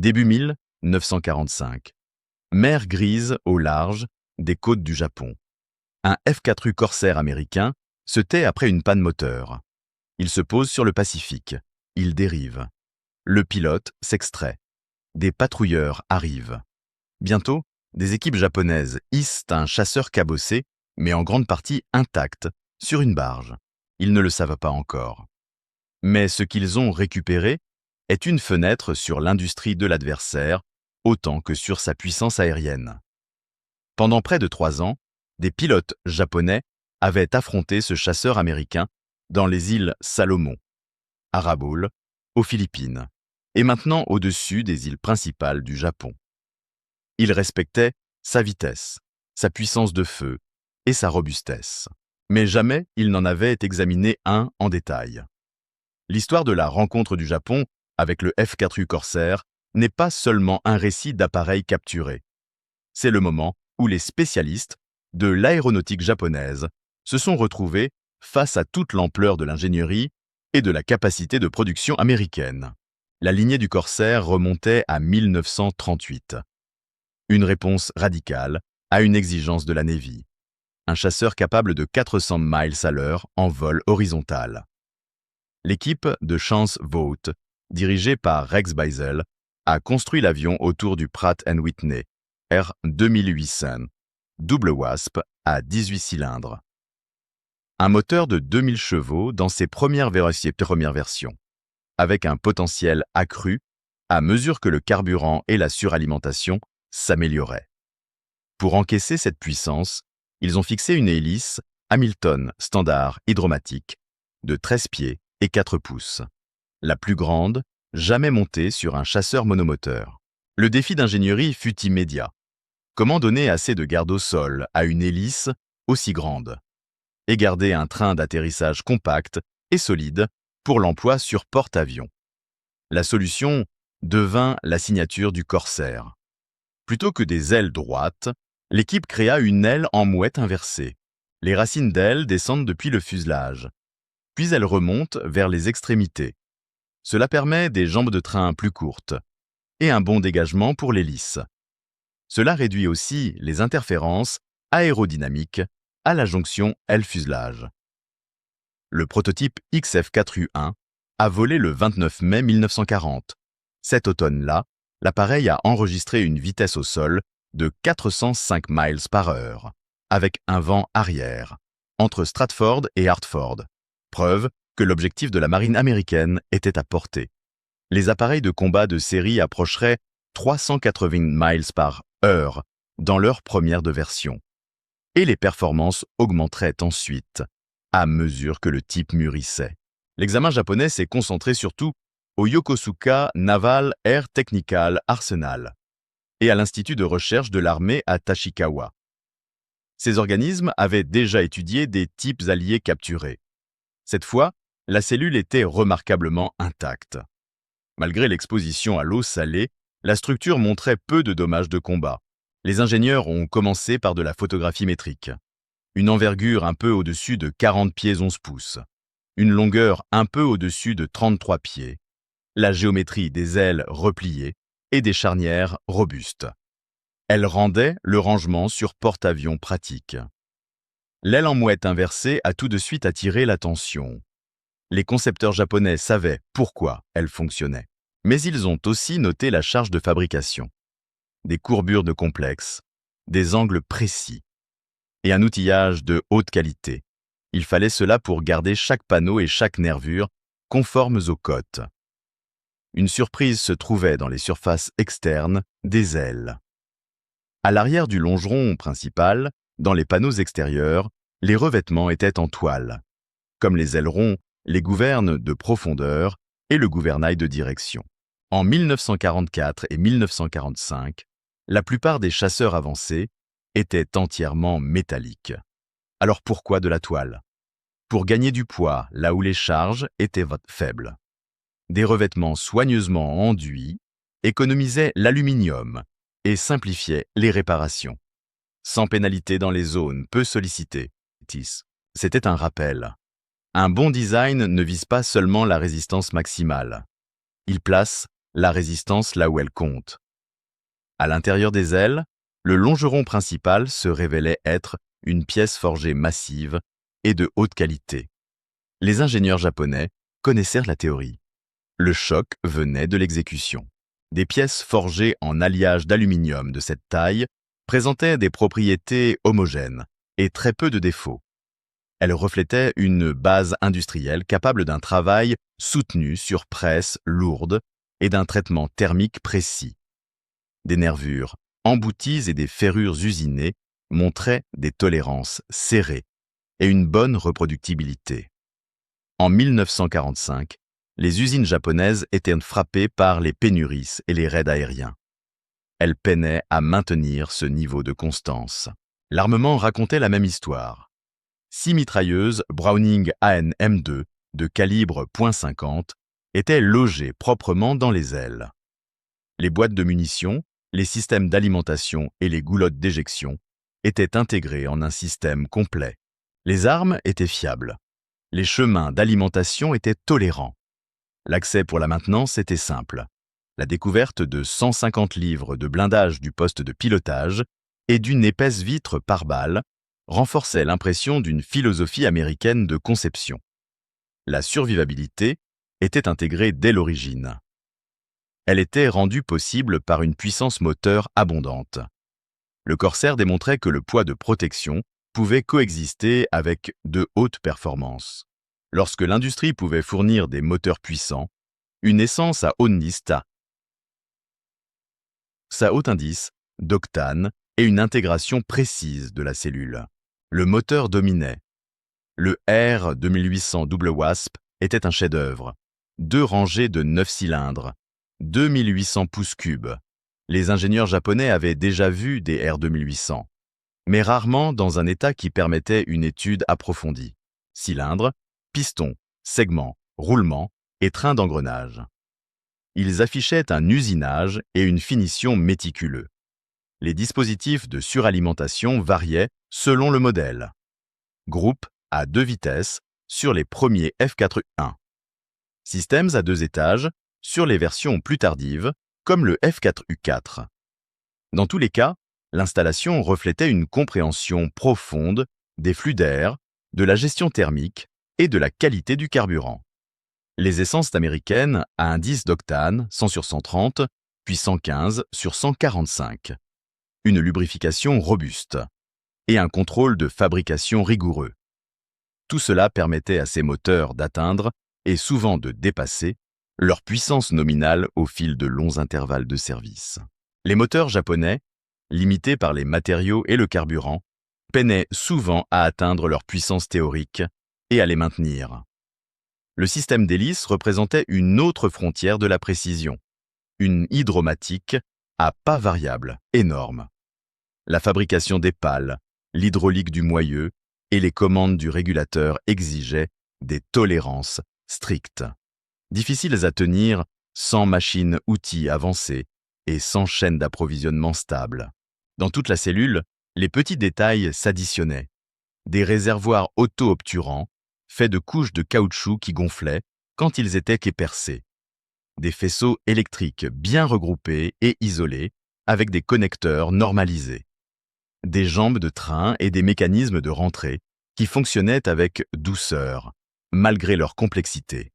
Début 1945. Mer grise au large des côtes du Japon. Un F-4U Corsair américain se tait après une panne moteur. Il se pose sur le Pacifique. Il dérive. Le pilote s'extrait. Des patrouilleurs arrivent. Bientôt, des équipes japonaises hissent un chasseur cabossé, mais en grande partie intact, sur une barge. Ils ne le savent pas encore. Mais ce qu'ils ont récupéré est une fenêtre sur l'industrie de l'adversaire, autant que sur sa puissance aérienne. Pendant près de 3 ans, des pilotes japonais avaient affronté ce chasseur américain dans les îles Salomon, à Rabaul, aux Philippines, et maintenant au-dessus des îles principales du Japon. Ils respectaient sa vitesse, sa puissance de feu et sa robustesse. Mais jamais ils n'en avaient examiné un en détail. L'histoire de la rencontre du Japon avec le F-4U Corsair n'est pas seulement un récit d'appareils capturés. C'est le moment où les spécialistes de l'aéronautique japonaise se sont retrouvés face à toute l'ampleur de l'ingénierie et de la capacité de production américaine. La lignée du Corsair remontait à 1938. Une réponse radicale à une exigence de la Navy. Un chasseur capable de 400 miles à l'heure en vol horizontal. L'équipe de Chance Vought, dirigée par Rex Beisel, a construit l'avion autour du Pratt & Whitney R2800, double Wasp à 18 cylindres. Un moteur de 2000 chevaux dans ses premières versions, avec un potentiel accru à mesure que le carburant et la suralimentation s'amélioraient. Pour encaisser cette puissance, ils ont fixé une hélice Hamilton standard hydromatique de 13 pieds et 4 pouces, la plus grande jamais montée sur un chasseur monomoteur. Le défi d'ingénierie fut immédiat. Comment donner assez de garde au sol à une hélice aussi grande et garder un train d'atterrissage compact et solide pour l'emploi sur porte-avions? La solution devint la signature du Corsair. Plutôt que des ailes droites, l'équipe créa une aile en mouette inversée. Les racines d'ailes descendent depuis le fuselage, puis elles remontent vers les extrémités. Cela permet des jambes de train plus courtes et un bon dégagement pour l'hélice. Cela réduit aussi les interférences aérodynamiques à la jonction aile-fuselage. Le prototype XF4U1 a volé le 29 mai 1940. Cet automne-là, l'appareil a enregistré une vitesse au sol de 405 miles par heure, avec un vent arrière, entre Stratford et Hartford. Preuve que l'objectif de la marine américaine était à portée. Les appareils de combat de série approcheraient 380 miles par heure dans leur première de version. Et les performances augmenteraient ensuite, à mesure que le type mûrissait. L'examen japonais s'est concentré surtout au Yokosuka Naval Air Technical Arsenal et à l'Institut de recherche de l'armée à Tachikawa. Ces organismes avaient déjà étudié des types alliés capturés. Cette fois, la cellule était remarquablement intacte. Malgré l'exposition à l'eau salée, la structure montrait peu de dommages de combat. Les ingénieurs ont commencé par de la photographie métrique. Une envergure un peu au-dessus de 40 pieds 11 pouces. Une longueur un peu au-dessus de 33 pieds. La géométrie des ailes repliées et des charnières robustes. Elle rendait le rangement sur porte-avions pratique. L'aile en mouette inversée a tout de suite attiré l'attention. Les concepteurs japonais savaient pourquoi elle fonctionnait. Mais ils ont aussi noté la charge de fabrication. Des courbures de complexes, des angles précis et un outillage de haute qualité. Il fallait cela pour garder chaque panneau et chaque nervure conformes aux cotes. Une surprise se trouvait dans les surfaces externes des ailes. À l'arrière du longeron principal, dans les panneaux extérieurs, les revêtements étaient en toile. Comme les ailerons, les gouvernes de profondeur et le gouvernail de direction. En 1944 et 1945, la plupart des chasseurs avancés étaient entièrement métalliques. Alors pourquoi de la toile? Pour gagner du poids là où les charges étaient faibles. Des revêtements soigneusement enduits économisaient l'aluminium et simplifiaient les réparations. Sans pénalité dans les zones peu sollicitées. C'était un rappel. Un bon design ne vise pas seulement la résistance maximale. Il place la résistance là où elle compte. À l'intérieur des ailes, le longeron principal se révélait être une pièce forgée massive et de haute qualité. Les ingénieurs japonais connaissèrent la théorie. Le choc venait de l'exécution. Des pièces forgées en alliage d'aluminium de cette taille présentaient des propriétés homogènes et très peu de défauts. Elles reflétaient une base industrielle capable d'un travail soutenu sur presse lourde et d'un traitement thermique précis. Des nervures embouties et des ferrures usinées montraient des tolérances serrées et une bonne reproductibilité. En 1945, les usines japonaises étaient frappées par les pénuries et les raids aériens. Elles peinaient à maintenir ce niveau de constance. L'armement racontait la même histoire. 6 mitrailleuses Browning AN-M2 de calibre .50 étaient logées proprement dans les ailes. Les boîtes de munitions, les systèmes d'alimentation et les goulottes d'éjection étaient intégrés en un système complet. Les armes étaient fiables. Les chemins d'alimentation étaient tolérants. L'accès pour la maintenance était simple. La découverte de 150 livres de blindage du poste de pilotage et d'une épaisse vitre pare-balles renforçait l'impression d'une philosophie américaine de conception. La survivabilité était intégrée dès l'origine. Elle était rendue possible par une puissance moteur abondante. Le Corsair démontrait que le poids de protection pouvait coexister avec de hautes performances. Lorsque l'industrie pouvait fournir des moteurs puissants, une essence à haut indice d'octane et une intégration précise de la cellule. Le moteur dominait. Le R2800 double Wasp était un chef-d'œuvre. 2 rangées de 9 cylindres, 2800 pouces cubes. Les ingénieurs japonais avaient déjà vu des R2800, mais rarement dans un état qui permettait une étude approfondie. Cylindres, pistons, segments, roulements et trains d'engrenage. Ils affichaient un usinage et une finition méticuleux. Les dispositifs de suralimentation variaient selon le modèle. Groupe à 2 vitesses sur les premiers F4U1. Systèmes à 2 étages sur les versions plus tardives, comme le F4U4. Dans tous les cas, l'installation reflétait une compréhension profonde des flux d'air, de la gestion thermique et de la qualité du carburant. Les essences américaines à indice d'octane 100 sur 130, puis 115 sur 145. Une lubrification robuste et un contrôle de fabrication rigoureux. Tout cela permettait à ces moteurs d'atteindre, et souvent de dépasser, leur puissance nominale au fil de longs intervalles de service. Les moteurs japonais, limités par les matériaux et le carburant, peinaient souvent à atteindre leur puissance théorique et à les maintenir. Le système d'hélice représentait une autre frontière de la précision, une hydromatique à pas variable énorme. La fabrication des pales, l'hydraulique du moyeu et les commandes du régulateur exigeaient des tolérances strictes, difficiles à tenir sans machine-outil avancée et sans chaîne d'approvisionnement stable. Dans toute la cellule, les petits détails s'additionnaient. Des réservoirs auto-obturants, faits de couches de caoutchouc qui gonflaient quand ils étaient épercés. Des faisceaux électriques bien regroupés et isolés, avec des connecteurs normalisés. Des jambes de train et des mécanismes de rentrée qui fonctionnaient avec douceur, malgré leur complexité.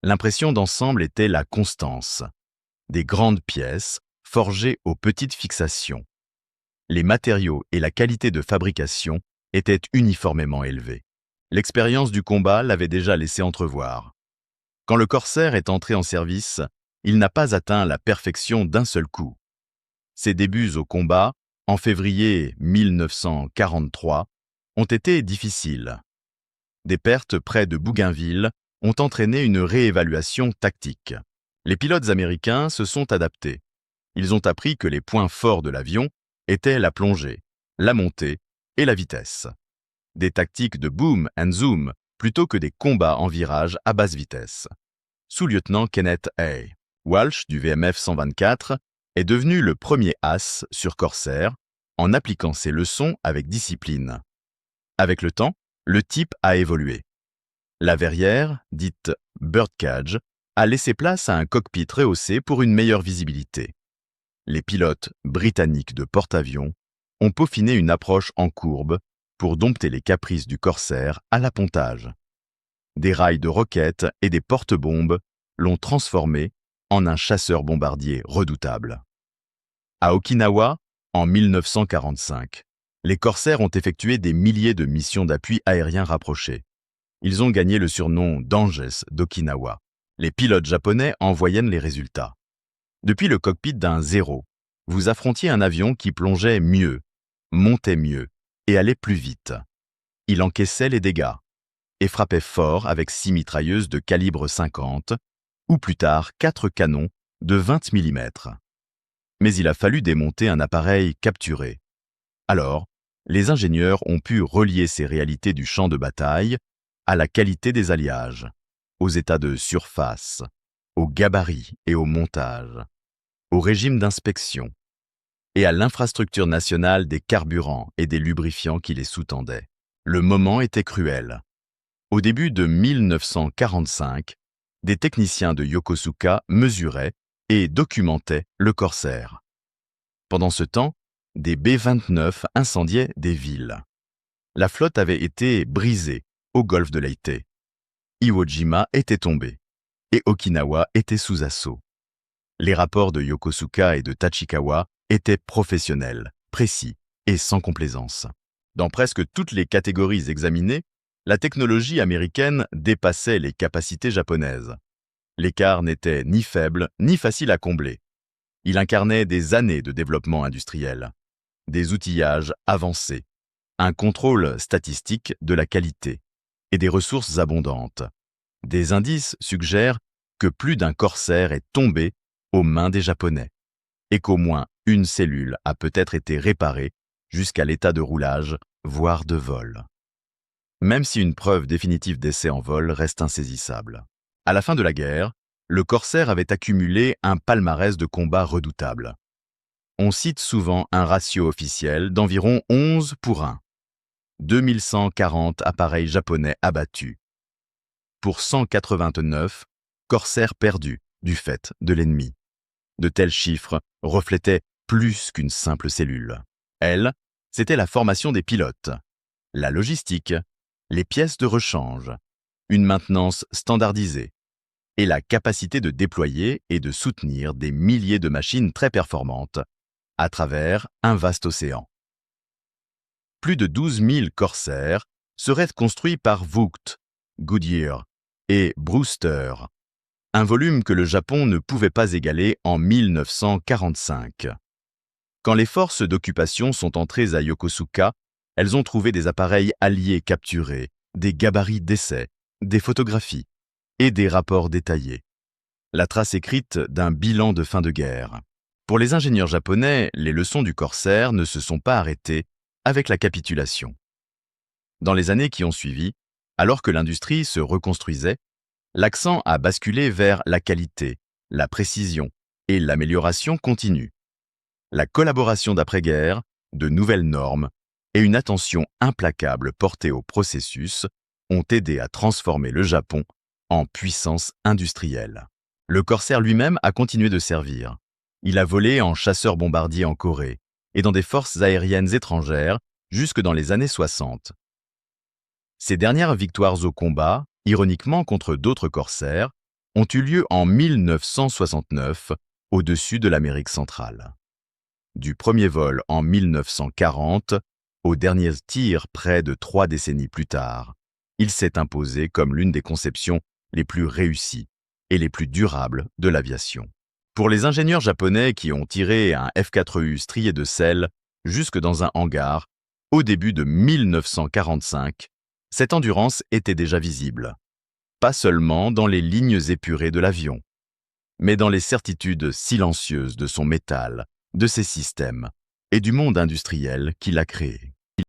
L'impression d'ensemble était la constance. Des grandes pièces forgées aux petites fixations. Les matériaux et la qualité de fabrication étaient uniformément élevés. L'expérience du combat l'avait déjà laissé entrevoir. Quand le Corsair est entré en service, il n'a pas atteint la perfection d'un seul coup. Ses débuts au combat, en février 1943, ont été difficiles. Des pertes près de Bougainville ont entraîné une réévaluation tactique. Les pilotes américains se sont adaptés. Ils ont appris que les points forts de l'avion étaient la plongée, la montée et la vitesse. Des tactiques de boom and zoom plutôt que des combats en virage à basse vitesse. Sous-lieutenant Kenneth A. Walsh du VMF 124 est devenu le premier as sur Corsair en appliquant ses leçons avec discipline. Avec le temps, le type a évolué. La verrière, dite birdcage, a laissé place à un cockpit rehaussé pour une meilleure visibilité. Les pilotes britanniques de porte-avions ont peaufiné une approche en courbe pour dompter les caprices du Corsair à l'appontage. Des rails de roquettes et des porte-bombes l'ont transformé en un chasseur-bombardier redoutable. À Okinawa, en 1945, les Corsaires ont effectué des milliers de missions d'appui aérien rapprochées. Ils ont gagné le surnom d'Angels d'Okinawa. Les pilotes japonais en voyaient les résultats. Depuis le cockpit d'un Zero, vous affrontiez un avion qui plongeait mieux, montait mieux et allait plus vite. Il encaissait les dégâts et frappait fort avec 6 mitrailleuses de calibre 50 ou plus tard 4 canons de 20 mm. Mais il a fallu démonter un appareil capturé. Alors, les ingénieurs ont pu relier ces réalités du champ de bataille à la qualité des alliages, aux états de surface, au gabarit et au montage, au régime d'inspection et à l'infrastructure nationale des carburants et des lubrifiants qui les sous-tendaient. Le moment était cruel. Au début de 1945, des techniciens de Yokosuka mesuraient et documentaient le Corsair. Pendant ce temps, des B-29 incendiaient des villes. La flotte avait été brisée au golfe de Leyte. Iwo Jima était tombé et Okinawa était sous assaut. Les rapports de Yokosuka et de Tachikawa étaient professionnels, précis et sans complaisance. Dans presque toutes les catégories examinées, la technologie américaine dépassait les capacités japonaises. L'écart n'était ni faible ni facile à combler. Il incarnait des années de développement industriel, des outillages avancés, un contrôle statistique de la qualité et des ressources abondantes. Des indices suggèrent que plus d'un Corsair est tombé aux mains des Japonais et qu'au moins une cellule a peut-être été réparée jusqu'à l'état de roulage, voire de vol. Même si une preuve définitive d'essai en vol reste insaisissable. À la fin de la guerre, le Corsair avait accumulé un palmarès de combats redoutables. On cite souvent un ratio officiel d'environ 11 pour 1. 2140 appareils japonais abattus. Pour 189 Corsaires perdus du fait de l'ennemi. De tels chiffres reflétaient plus qu'une simple cellule. Elle, c'était la formation des pilotes, la logistique, les pièces de rechange, une maintenance standardisée et la capacité de déployer et de soutenir des milliers de machines très performantes à travers un vaste océan. Plus de 12 000 Corsaires seraient construits par Vought, Goodyear et Brewster, un volume que le Japon ne pouvait pas égaler en 1945. Quand les forces d'occupation sont entrées à Yokosuka, elles ont trouvé des appareils alliés capturés, des gabarits d'essai, des photographies et des rapports détaillés. La trace écrite d'un bilan de fin de guerre. Pour les ingénieurs japonais, les leçons du Corsair ne se sont pas arrêtées avec la capitulation. Dans les années qui ont suivi, alors que l'industrie se reconstruisait, l'accent a basculé vers la qualité, la précision et l'amélioration continue. La collaboration d'après-guerre, de nouvelles normes et une attention implacable portée au processus ont aidé à transformer le Japon en puissance industrielle. Le Corsair lui-même a continué de servir. Il a volé en chasseur-bombardier en Corée et dans des forces aériennes étrangères jusque dans les années 60. Ses dernières victoires au combat, ironiquement contre d'autres Corsaires, ont eu lieu en 1969 au-dessus de l'Amérique centrale. Du premier vol en 1940 au dernier tir près de 3 décennies plus tard, il s'est imposé comme l'une des conceptions les plus réussies et les plus durables de l'aviation. Pour les ingénieurs japonais qui ont tiré un F-4U strié de sel jusque dans un hangar, au début de 1945, cette endurance était déjà visible. Pas seulement dans les lignes épurées de l'avion, mais dans les certitudes silencieuses de son métal, de ses systèmes et du monde industriel qu'il a créé.